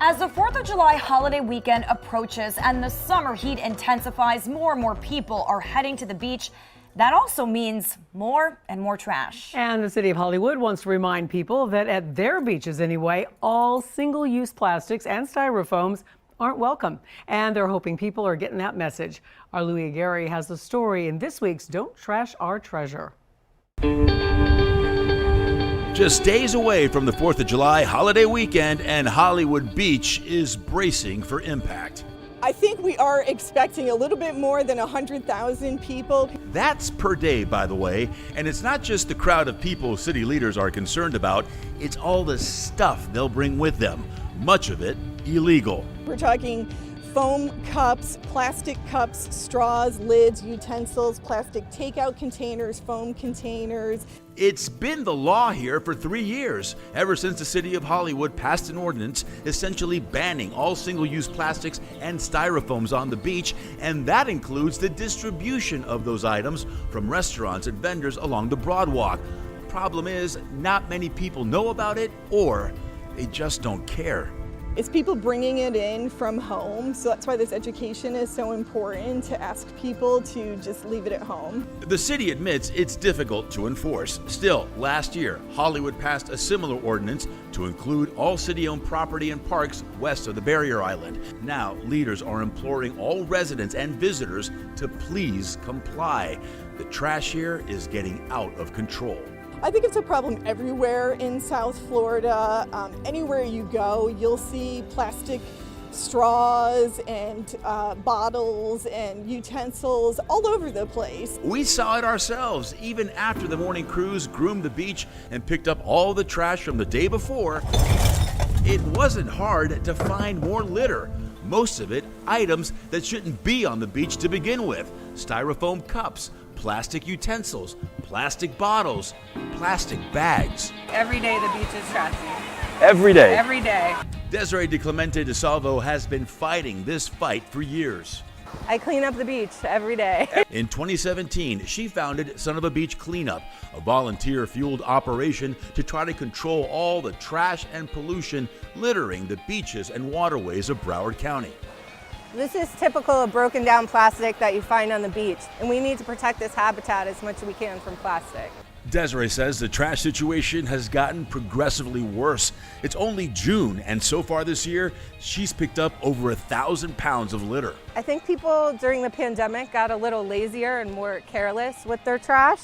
As the 4th of July holiday weekend approaches and the summer heat intensifies, more and more people are heading to the beach. That also means more and more trash. And the city of Hollywood wants to remind people that at their beaches anyway, all single-use plastics and styrofoams aren't welcome. And they're hoping people are getting that message. Our Louis Aguirre has the story in this week's Don't Trash Our Treasure. Just days away from the 4th of July holiday weekend, and Hollywood Beach is bracing for impact. I think we are expecting a little bit more than 100,000 people. That's per day, by the way, and it's not just the crowd of people city leaders are concerned about, it's all the stuff they'll bring with them, much of it illegal. We're talking foam cups, plastic cups, straws, lids, utensils, plastic takeout containers, foam containers. It's been the law here for 3 years, ever since the city of Hollywood passed an ordinance essentially banning all single-use plastics and styrofoams on the beach, and that includes the distribution of those items from restaurants and vendors along the Broadwalk. Problem is, not many people know about it, or they just don't care. It's people bringing it in from home, so that's why this education is so important, to ask people to just leave it at home. The city admits it's difficult to enforce. Still, last year, Hollywood passed a similar ordinance to include all city-owned property and parks west of the barrier island. Now, leaders are imploring all residents and visitors to please comply. The trash here is getting out of control. I think it's a problem everywhere in South Florida. Anywhere you go, you'll see plastic straws and bottles and utensils all over the place. We saw it ourselves, even after the morning crews groomed the beach and picked up all the trash from the day before. It wasn't hard to find more litter. Most of it items that shouldn't be on the beach to begin with. Styrofoam cups, plastic utensils, plastic bottles, plastic bags. Every day the beach is trashy. Every day? Every day. Desiree DiClemente de Salvo has been fighting this fight for years. I clean up the beach every day. In 2017, she founded Son of a Beach Cleanup, a volunteer-fueled operation to try to control all the trash and pollution littering the beaches and waterways of Broward County. This is typical of broken down plastic that you find on the beach, and we need to protect this habitat as much as we can from plastic. Desiree says the trash situation has gotten progressively worse. It's only June, and so far this year, she's picked up over 1,000 pounds of litter. I think people during the pandemic got a little lazier and more careless with their trash,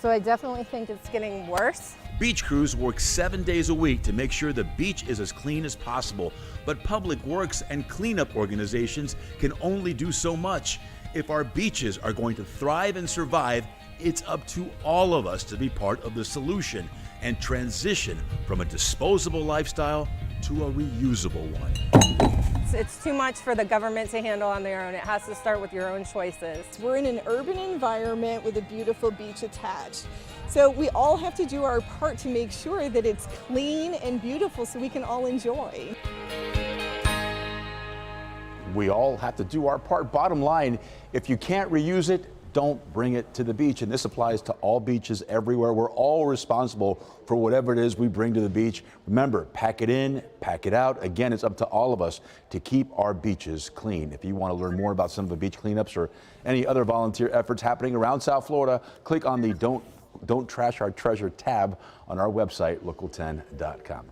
so I definitely think it's getting worse. Beach crews work 7 days a week to make sure the beach is as clean as possible, but public works and cleanup organizations can only do so much. If our beaches are going to thrive and survive, it's up to all of us to be part of the solution and transition from a disposable lifestyle to a reusable one. It's too much for the government to handle on their own. It has to start with your own choices. We're in an urban environment with a beautiful beach attached. So we all have to do our part to make sure that it's clean and beautiful so we can all enjoy. We all have to do our part. Bottom line, if you can't reuse it, don't bring it to the beach. And this applies to all beaches everywhere. We're all responsible for whatever it is we bring to the beach. Remember, pack it in, pack it out. Again, it's up to all of us to keep our beaches clean. If you want to learn more about some of the beach cleanups or any other volunteer efforts happening around South Florida, click on the Don't Trash Our Treasure tab on our website, local10.com.